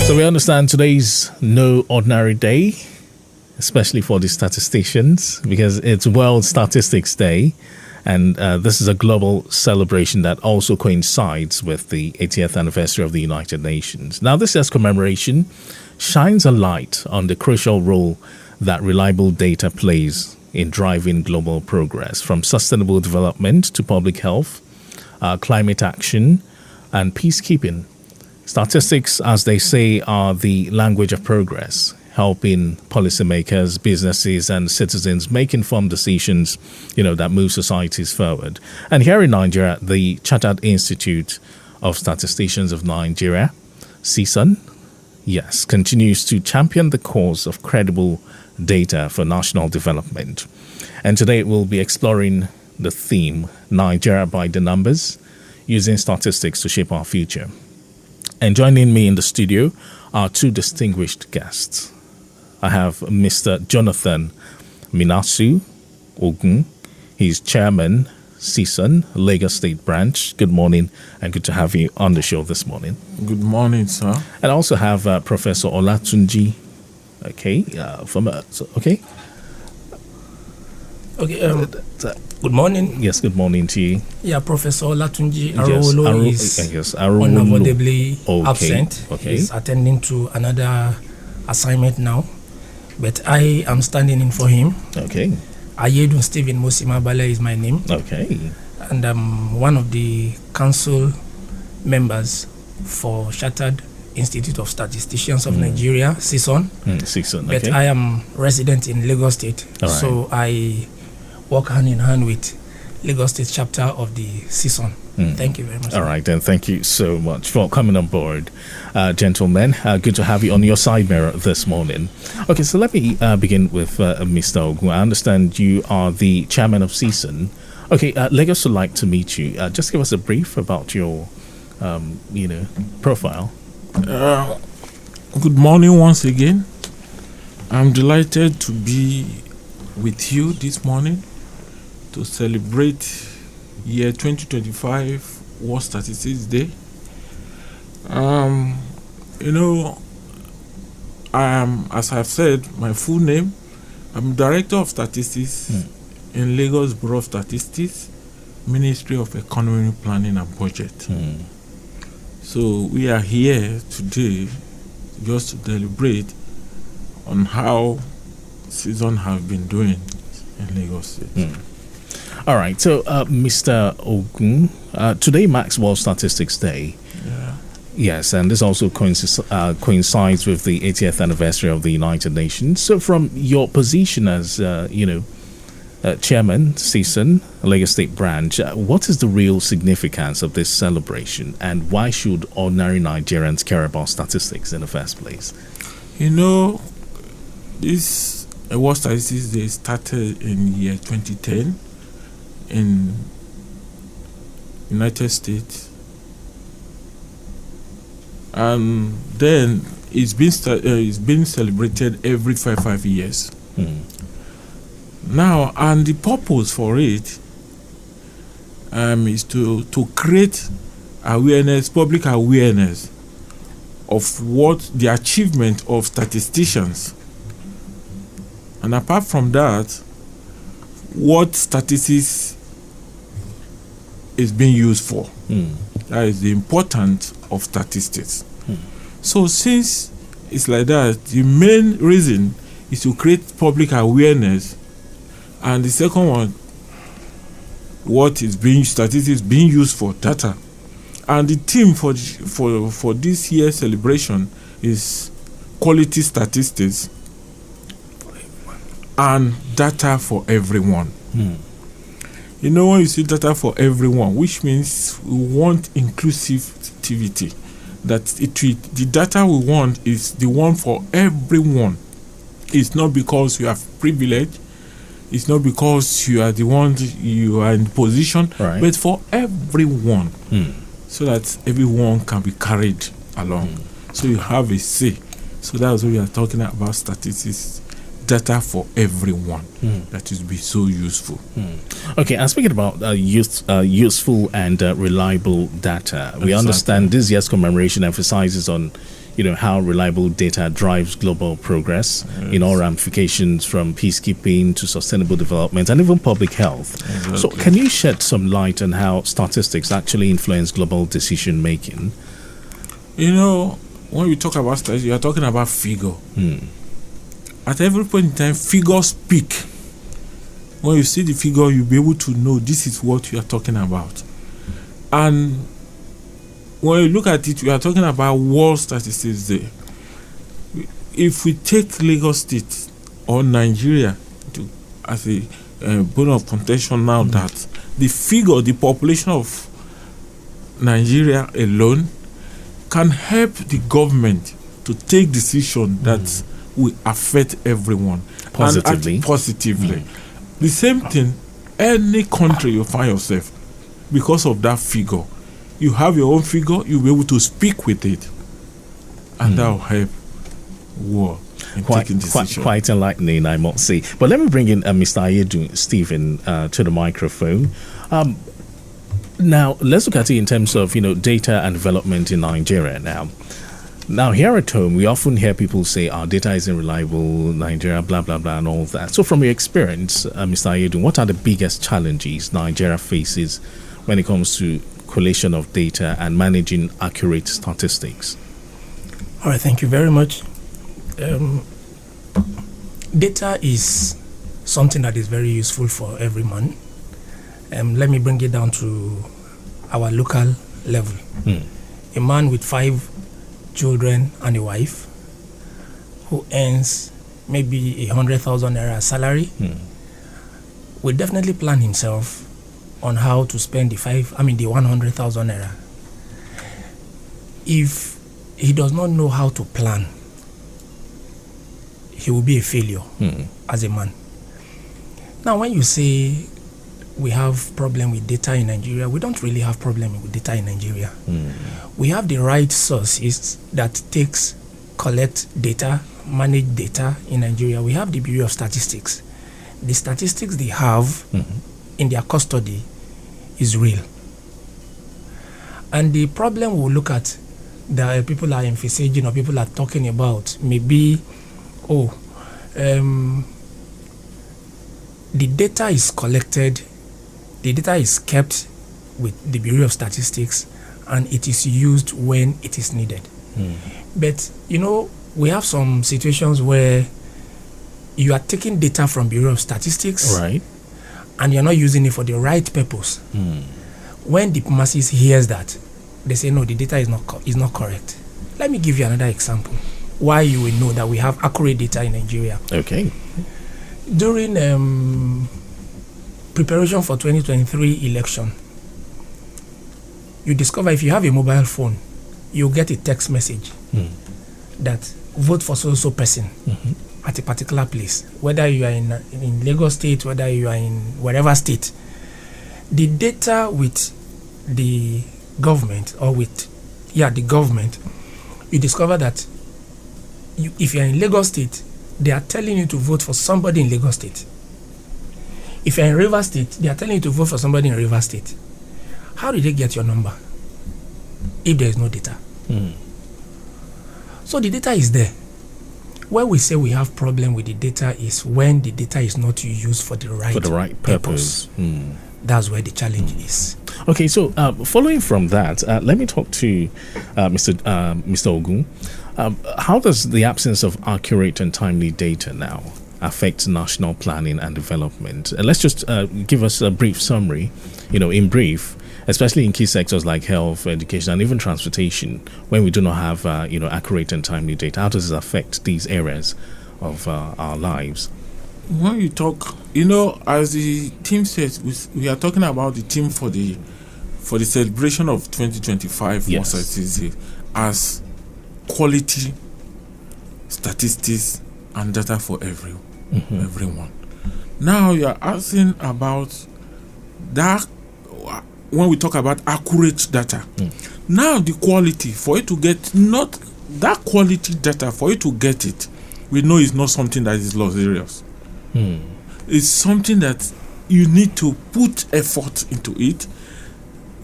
So we understand today's no ordinary day, especially for the statisticians, because it's World Statistics Day. And this is a global celebration that also coincides with the 80th anniversary of the United Nations. Now, this year's commemoration shines a light on the crucial role that reliable data plays in driving global progress, from sustainable development to public health, climate action, and peacekeeping. Statistics, as they say, are the language of progress, helping policymakers, businesses, and citizens make informed decisions, that move societies forward. And here in Nigeria, the Chartered Institute of Statisticians of Nigeria, CISON, continues to champion the cause of credible data for national development. And today we'll be exploring the theme, Nigeria by the Numbers, using statistics to shape our future. And joining me in the studio are two distinguished guests. I have Mr. Jonathan Minasu, Ogun. He's chairman, CISON, Lagos State Branch. Good morning, and good to have you on the show this morning. Good morning, sir. And I also have Professor Olatunji. Good morning. Yes, good morning to you. Yeah, Professor Olatunji Arowolo is unavoidably absent. Okay. He's attending to another assignment now, but I am standing in for him. Okay. Ayedun Stephen Mosimabale is my name. Okay. And I'm one of the council members for Chartered Institute of Statisticians of Nigeria, CISON. CISON, okay. But I am resident in Lagos State, so I work hand in hand with Lagos State chapter of the CISON. Thank you very much. All right, then. Thank you so much for coming on board, gentlemen. Good to have you on your side mirror this morning. Okay, so let me begin with Mr. Ogun. I understand you are the chairman of CISON. Okay, Lagos would like to meet you. Just give us a brief about your, profile. Good morning once again. I'm delighted to be with you this morning to celebrate year 2025 World Statistics Day. I am, as I've said, my full name, I'm Director of Statistics in Lagos Bureau of Statistics, Ministry of Economy, Planning and Budget. So we are here today just to deliberate on how CISON have been doing in Lagos State. All right, so Mr. Ogun, today marks World Statistics Day. Yeah. Yes, and this also coincides with the 80th anniversary of the United Nations. So from your position as, Chairman, CISON, Lagos State Branch, what is the real significance of this celebration, and why should ordinary Nigerians care about statistics in the first place? This World Statistics Day started in year 2010 in United States, and then it's been celebrated every five years. Now, and the purpose for it is to create awareness, public awareness of what the achievement of statisticians, and apart from that, what statistics is being used for. That is the importance of statistics. So since it's like that, the main reason is to create public awareness, and the second one, what is statistics being used for, data. And the theme for this year's celebration is quality statistics and data for everyone. When you see data for everyone, which means we want inclusivity, that the data we want is the one for everyone. It's not because you have privilege, it's not because you are the one you are in position, but for everyone, so that everyone can be carried along. So you have a say. So that's what we are talking about, statistics, data for everyone. That is be so useful. Okay, and speaking about useful and reliable data, we understand this year's commemoration emphasizes on, how reliable data drives global progress in all ramifications, from peacekeeping to sustainable development and even public health. Exactly. So can you shed some light on how statistics actually influence global decision making? When we talk about statistics, you are talking about figure. At every point in time, figures speak. When you see the figure, you'll be able to know this is what you are talking about. And when you look at it, we are talking about world statistics there. If we take Lagos State or Nigeria as a bone of contention now, that the population of Nigeria alone can help the government to take decisions that will affect everyone positively. The same thing, any country you find yourself, because of that figure, you have your own figure, you'll be able to speak with it, and that will help war in taking decisions. Quite enlightening, I must say. But let me bring in Mr. Ayedu Stephen to the microphone. Now, let's look at it in terms of, data and development in Nigeria Now, here at home, we often hear people say our data isn't reliable, Nigeria, blah, blah, blah, and all that. So from your experience, Mr. Ayedu, what are the biggest challenges Nigeria faces when it comes to collation of data and managing accurate statistics? All right, thank you very much. Data is something that is very useful for every man. Let me bring it down to our local level. A man with 5 children and a wife who earns maybe 100,000 naira salary will definitely plan himself on how to spend the 100,000 naira. If he does not know how to plan, he will be a failure as a man. Now, when you say we have problem with data in Nigeria, we don't really have problem with data in Nigeria. We have the right sources that collect data, manage data in Nigeria. We have the Bureau of Statistics. The statistics they have in their custody is real. And the problem we'll look at that people are emphasizing or people are talking about may be, the data is collected, the data is kept with the Bureau of Statistics, and it is used when it is needed. But, we have some situations where you are taking data from Bureau of Statistics, right, and you're not using it for the right purpose. When the masses hears that, they say, no, the data is not correct. Let me give you another example why you will know that we have accurate data in Nigeria. Okay. During preparation for 2023 election, you discover if you have a mobile phone, you get a text message that vote for so person at a particular place, whether you are in Lagos State, whether you are in wherever state. The data with the government the government, you discover that if you are in Lagos State, they are telling you to vote for somebody in Lagos State. If you're in River State, they are telling you to vote for somebody in River State. How did they get your number if there is no data? So the data is there. Where we say we have problem with the data is when the data is not used for the right purpose. That's where the challenge is. Okay, so following from that, let me talk to Mr. Ogun. How does the absence of accurate and timely data now affect national planning and development? Let's just give us a brief summary, in brief, especially in key sectors like health, education, and even transportation, when we do not have, accurate and timely data. How does it affect these areas of our lives? When you talk, as the team says, we are talking about the team for the celebration of 2025 as quality statistics and data for everyone. Now you are asking about that when we talk about accurate data. Now the quality for you to get not that quality data, for you to get it, we know it's not something that is luxurious. It's something that you need to put effort into it,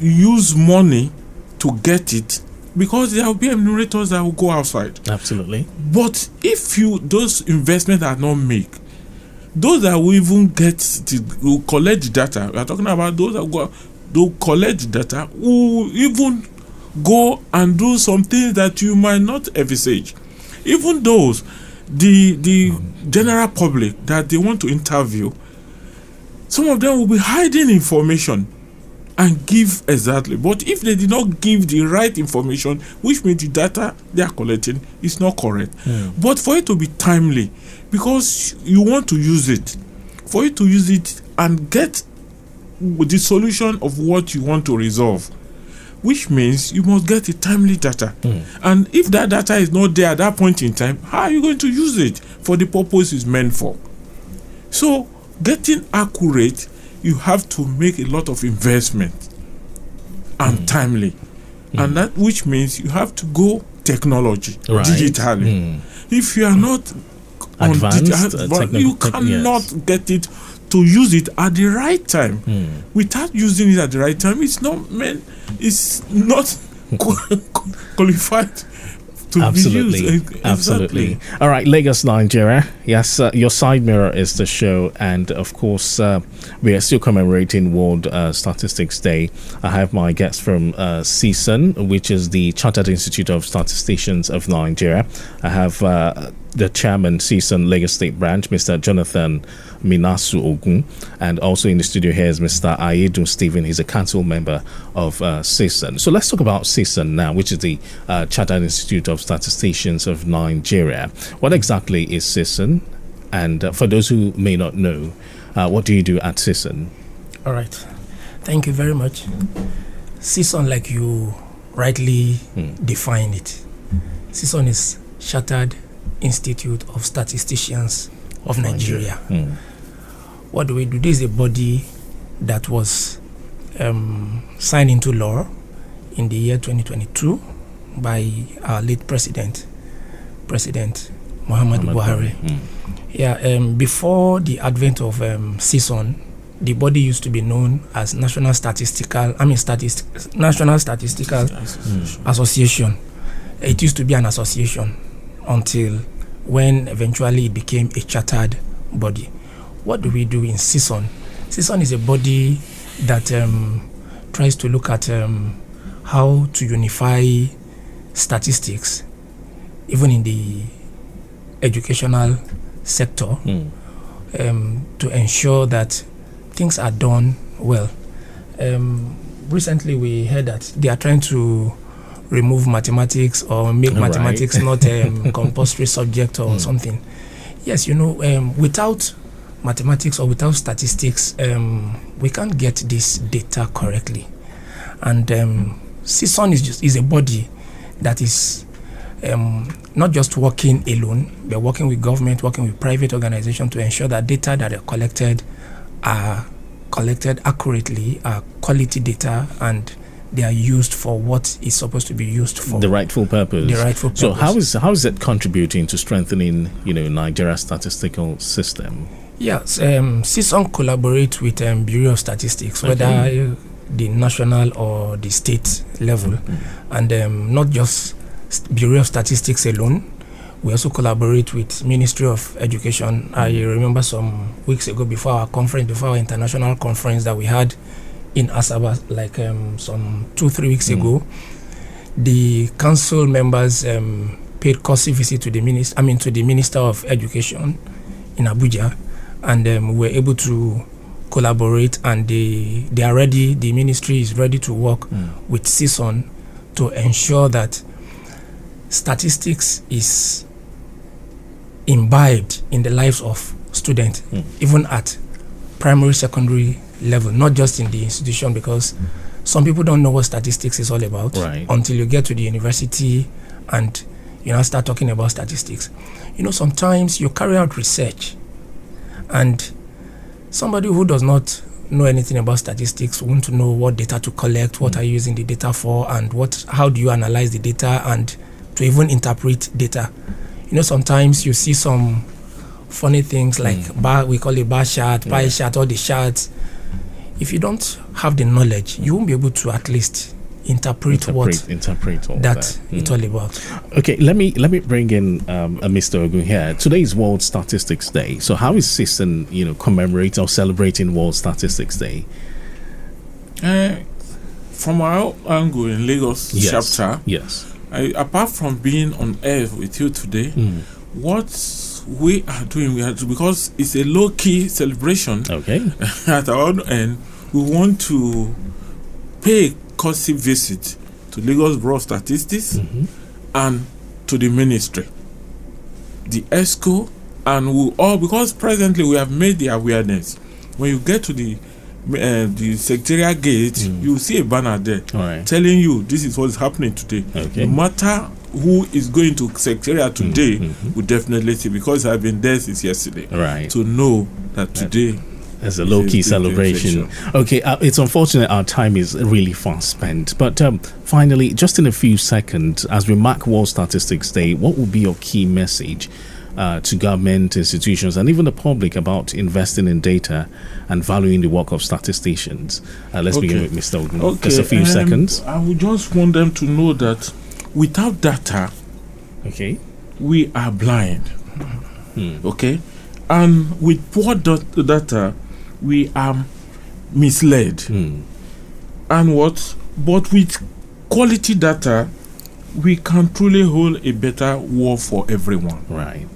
use money to get it, because there will be enumerators that will go outside. Absolutely. But if those investments are not made, those that will even will collect the data, we are talking about those that will collect the data, will even go and do some things that you might not envisage. Even those, the general public that they want to interview, some of them will be hiding information and give exactly. But if they did not give the right information, which means the data they are collecting is not correct. But for it to be timely, because you want to use it, for you to use it and get the solution of what you want to resolve, which means you must get the timely data. And if that data is not there at that point in time, how are you going to use it for the purpose it's meant for? So getting accurate, you have to make a lot of investment and timely. And that which means you have to go technology, digitally. If you are not advanced, you cannot get it to use it at the right time. Without using it at the right time, it's not qualified to be used. Absolutely. All right, Lagos, Nigeria. Yes, your side mirror is the show, and of course, we are still commemorating World Statistics Day. I have my guest from CISON, which is the Chartered Institute of Statisticians of Nigeria. I have the chairman, CISON Lagos State Branch, Mr. Jonathan Minasu Ogun, and also in the studio here is Mr. Ayedu Stephen. He's a council member of CISON. So let's talk about CISON now, which is the Chartered Institute of Statisticians of Nigeria. What exactly is CISON? And for those who may not know, what do you do at CISON? All right. Thank you very much. CISON, like you rightly define it, CISON is Chartered Institute of Statisticians of Nigeria. What do we do? This is a body that was signed into law in the year 2022 by our late President Muhammadu Buhari. Before the advent of CISON, the body used to be known as National Statistical Association. It used to be an association until when eventually it became a chartered body. What do we do in CISON? CISON is a body that tries to look at how to unify statistics, even in the educational sector, to ensure that things are done well. Recently, we heard that they are trying to remove mathematics or make mathematics not a compulsory subject or something. Yes, without mathematics or without statistics, we can't get this data correctly. And CISON is a body that is not just working alone, but working with government, working with private organizations to ensure that data that are collected accurately, are quality data, and they are used for what is supposed to be used for. The rightful purpose. So how is it contributing to strengthening, Nigeria's statistical system? Yes, CISON collaborates with Bureau of Statistics, whether the national or the state level, and not just Bureau of Statistics alone. We also collaborate with Ministry of Education. I remember some weeks ago, before our international conference that we had in Asaba, like some 2-3 weeks ago, the council members paid courtesy visit to the Minister of Education in Abuja, and we were able to collaborate, and they are ready. The ministry is ready to work with CISON to ensure that statistics is imbibed in the lives of students, even at primary, secondary level, not just in the institution, because some people don't know what statistics is all about until you get to the university and start talking about statistics. Sometimes you carry out research and somebody who does not know anything about statistics want to know what data to collect, what are you using the data for, and how do you analyze the data, and to even interpret data. Sometimes you see some funny things like we call it bar chart, pie chart, all the charts. If you don't have the knowledge, you won't be able to at least interpret all that. it's all about. Okay, let me bring in Mr. Ogun here. Today is World Statistics Day. So how is CISON, commemorating or celebrating World Statistics Day? From our angle in Lagos chapter, apart from being on air with you today, what we are doing, because it's a low-key celebration. Okay. At our own end, we want to pay a courtesy visit to Lagos Bureau of Statistics and to the ministry, the ESCO, and we all, because presently we have made the awareness. When you get to the secretariat gate, you see a banner there telling you this is what is happening today. Okay. No matter who is going to secretariat today, we definitely see, because I've been there since yesterday. Right. To know that today as a low-key celebration. Okay, it's unfortunate our time is really fast spent. But finally, just in a few seconds, as we mark World Statistics Day, what will be your key message to government, institutions, and even the public about investing in data and valuing the work of statisticians? Let's begin with Mr. Ogun. Just a few seconds. I would just want them to know that without data, we are blind. Okay? And with poor data, we are misled. And what? But with quality data, we can truly hold a better war for everyone. Right.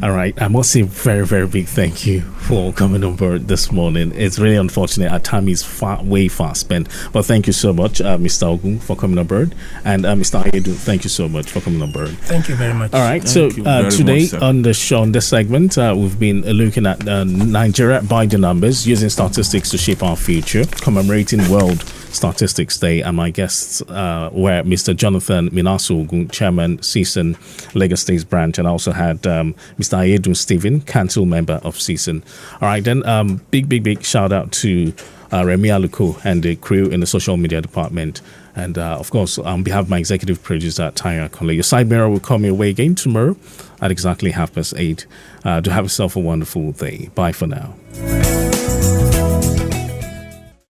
All right. I must say very, very big thank you for coming on board this morning. It's really unfortunate our time is way fast spent. But thank you so much, Mr. Ogun, for coming on board. And Mr. Ayedu, thank you so much for coming on board. Thank you very much. All right. So today on the show, on this segment, we've been looking at Nigeria by the numbers, using statistics to shape our future, commemorating World Statistics Day, and my guests were Mr. Jonathan Minasu Ogun, Chairman, CISON, Lagos State Branch, and I also had Mr. Ayedu Stephen, Council Member of CISON. All right, then big shout out to Remy Aluko and the crew in the social media department. And of course, on behalf of my executive producer, Tanya Conley, your side mirror will come your way again tomorrow at exactly 8:30. Do have yourself a wonderful day. Bye for now.